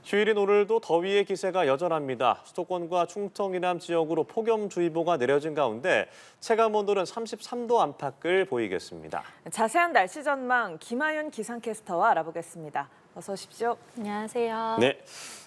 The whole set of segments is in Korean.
휴일인 오늘도 더위의 기세가 여전합니다. 수도권과 충청 이남 지역으로 폭염주의보가 내려진 가운데 체감온도는 33도 안팎을 보이겠습니다. 자세한 날씨 전망 김하윤 기상캐스터와 알아보겠습니다. 어서 오십시오. 안녕하세요. 네,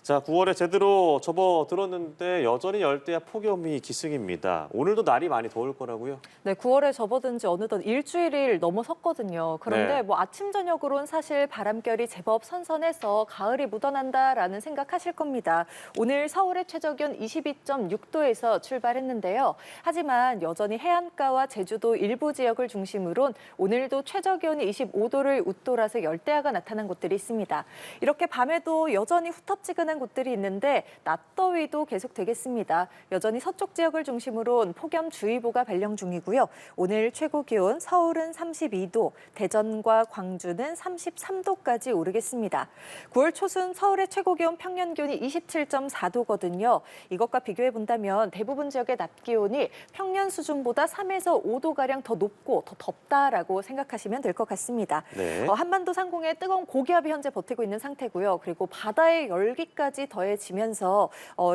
자 9월에 제대로 접어들었는데 여전히 열대야 폭염이 기승입니다. 오늘도 날이 많이 더울 거라고요? 네, 9월에 접어든 지 어느덧 일주일을 넘어섰거든요. 그런데 네. 뭐 아침 저녁으로는 사실 바람결이 제법 선선해서 가을이 묻어난다라는 생각하실 겁니다. 오늘 서울의 최저기온 22.6도에서 출발했는데요. 하지만 여전히 해안가와 제주도 일부 지역을 중심으로 오늘도 최저기온이 25도를 웃돌아서 열대야가 나타난 곳들이 있습니다. 이렇게 밤에도 여전히 후텁지근한 곳들이 있는데 낮더위도 계속되겠습니다. 여전히 서쪽 지역을 중심으로 폭염주의보가 발령 중이고요. 오늘 최고 기온 서울은 32도, 대전과 광주는 33도까지 오르겠습니다. 9월 초순 서울의 최고 기온 평년 기온이 27.4도거든요. 이것과 비교해 본다면 대부분 지역의 낮 기온이 평년 수준보다 3에서 5도가량 더 높고 더 덥다라고 생각하시면 될 것 같습니다. 네. 한반도 상공에 뜨거운 고기압이 현재 버티고 있는 상태고요. 그리고 바다의 열기까지 더해지면서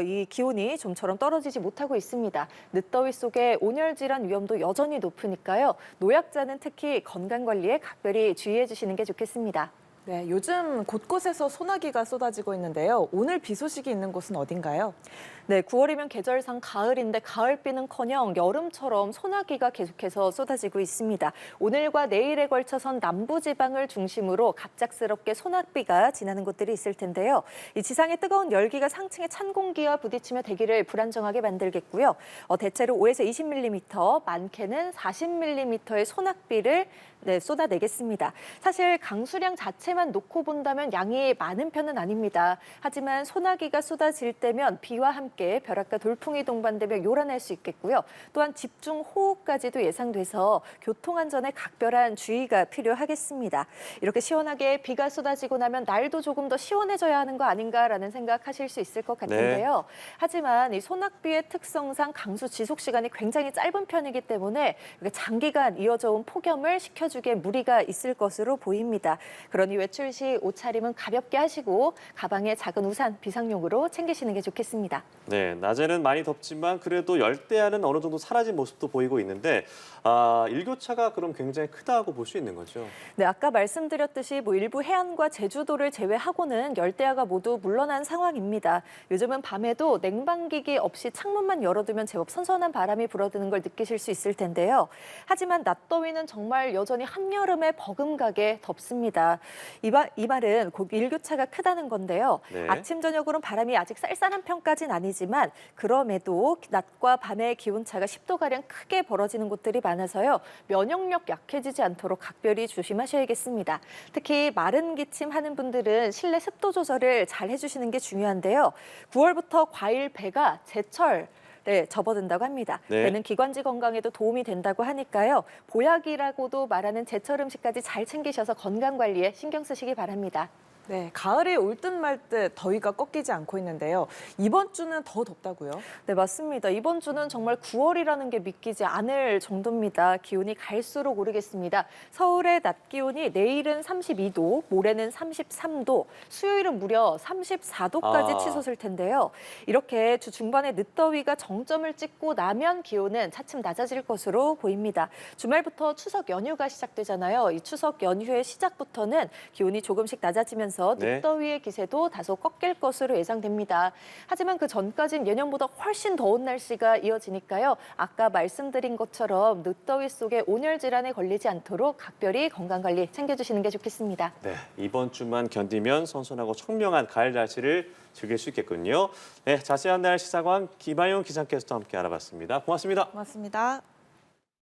이 기온이 좀처럼 떨어지지 못하고 있습니다. 늦더위 속에 온열 질환 위험도 여전히 높으니까요. 노약자는 특히 건강 관리에 각별히 주의해 주시는 게 좋겠습니다. 네, 요즘 곳곳에서 소나기가 쏟아지고 있는데요. 오늘 비 소식이 있는 곳은 어딘가요? 네, 9월이면 계절상 가을인데 가을비는커녕 여름처럼 소나기가 계속해서 쏟아지고 있습니다. 오늘과 내일에 걸쳐선 남부지방을 중심으로 갑작스럽게 소나비가 지나는 곳들이 있을 텐데요. 이 지상의 뜨거운 열기가 상층의 찬 공기와 부딪히며 대기를 불안정하게 만들겠고요. 대체로 5에서 20mm, 많게는 40mm의 소나비를 쏟아내겠습니다. 사실 강수량 자체만 놓고 본다면 양이 많은 편은 아닙니다. 하지만 소나기가 쏟아질 때면 비와 함께 벼락과 돌풍이 동반되며 요란할 수 있겠고요. 또한 집중 호우까지도 예상돼서 교통안전에 각별한 주의가 필요하겠습니다. 이렇게 시원하게 비가 쏟아지고 나면 날도 조금 더 시원해져야 하는 거 아닌가라는 생각하실 수 있을 것 같은데요. 하지만 이 소낙비의 특성상 강수 지속 시간이 굉장히 짧은 편이기 때문에 장기간 이어져 온 폭염을 식혀주기에 무리가 있을 것으로 보입니다. 그러니 외출 시 옷차림은 가볍게 하시고 가방에 작은 우산, 비상용으로 챙기시는 게 좋겠습니다. 네, 낮에는 많이 덥지만 그래도 열대야는 어느 정도 사라진 모습도 보이고 있는데 일교차가 그럼 굉장히 크다고 볼 수 있는 거죠? 네, 아까 말씀드렸듯이 일부 해안과 제주도를 제외하고는 열대야가 모두 물러난 상황입니다. 요즘은 밤에도 냉방기기 없이 창문만 열어두면 제법 선선한 바람이 불어드는 걸 느끼실 수 있을 텐데요. 하지만 낮더위는 정말 여전히 한여름에 버금가게 덥습니다. 이 말은 곧 일교차가 크다는 건데요. 네. 아침, 저녁으로는 바람이 아직 쌀쌀한 편까지는 아니지만 그럼에도 낮과 밤의 기온차가 10도가량 크게 벌어지는 곳들이 많아서요. 면역력 약해지지 않도록 각별히 조심하셔야겠습니다. 특히 마른 기침하는 분들은 실내 습도 조절을 잘 해주시는 게 중요한데요. 9월부터 과일 배가 제철 접어든다고 합니다. 네. 배는 기관지 건강에도 도움이 된다고 하니까요. 보약이라고도 말하는 제철 음식까지 잘 챙기셔서 건강 관리에 신경 쓰시기 바랍니다. 네, 가을이 올 듯 말 듯 더위가 꺾이지 않고 있는데요. 이번 주는 더 덥다고요? 네, 맞습니다. 이번 주는 정말 9월이라는 게 믿기지 않을 정도입니다. 기온이 갈수록 오르겠습니다. 서울의 낮 기온이 내일은 32도, 모레는 33도, 수요일은 무려 34도까지 치솟을 텐데요. 이렇게 주 중반에 늦더위가 정점을 찍고 나면 기온은 차츰 낮아질 것으로 보입니다. 주말부터 추석 연휴가 시작되잖아요. 이 추석 연휴의 시작부터는 기온이 조금씩 낮아지면서 늦더위의 기세도 다소 꺾일 것으로 예상됩니다. 하지만 그 전까지는 예년보다 훨씬 더운 날씨가 이어지니까요. 아까 말씀드린 것처럼 늦더위 속에 온열 질환에 걸리지 않도록 각별히 건강관리 챙겨주시는 게 좋겠습니다. 네, 이번 주만 견디면 선선하고 청명한 가을 날씨를 즐길 수 있겠군요. 네, 자세한 날씨 상황 김하윤 기상캐스터와 함께 알아봤습니다. 고맙습니다. 고맙습니다.